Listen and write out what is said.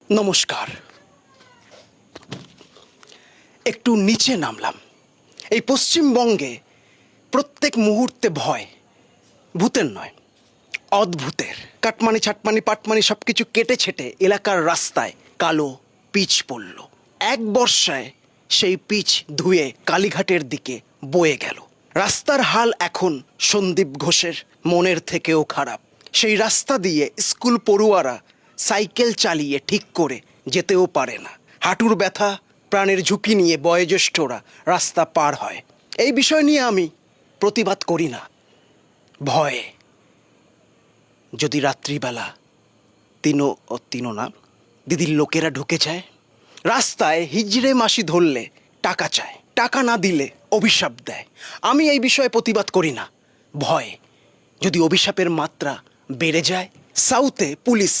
নমস্কার। একটু নিচে নামলাম। এই পশ্চিমবঙ্গে প্রত্যেক মুহূর্তে ভয়, ভূতের নয়, অদ্ভুতের। কাটমানি ছাটমানি পাটমানি সব কিছু কেটে ছেটে এলাকার রাস্তায় কালো পিচ পড়ল। এক বর্ষায় সেই পিচ ধুয়ে কালীঘাটের দিকে বয়ে গেল। রাস্তার হাল এখন সন্দীপ ঘোষের মনের থেকেও খারাপ। সেই রাস্তা দিয়ে স্কুল পড়ুয়ারা সাইকেল চালিয়ে ঠিক করে যেতেও পারে না। হাঁটুর ব্যথা, প্রাণের ঝুঁকি নিয়ে বয়োজ্যেষ্ঠরা রাস্তা পার হয়। এই বিষয় নিয়ে আমি প্রতিবাদ করি না, ভয়ে। যদি রাত্রিবেলা তিনো না দিদির লোকেরা ঢুকে যায়, রাস্তায় হিজড়ে মাসি ধরলে টাকা চায়, টাকা না দিলে অভিশাপ দেয়। আমি এই বিষয়ে প্রতিবাদ করি না, ভয়। যদি অভিশাপের মাত্রা বেড়ে যায়, সাউথে পুলিশ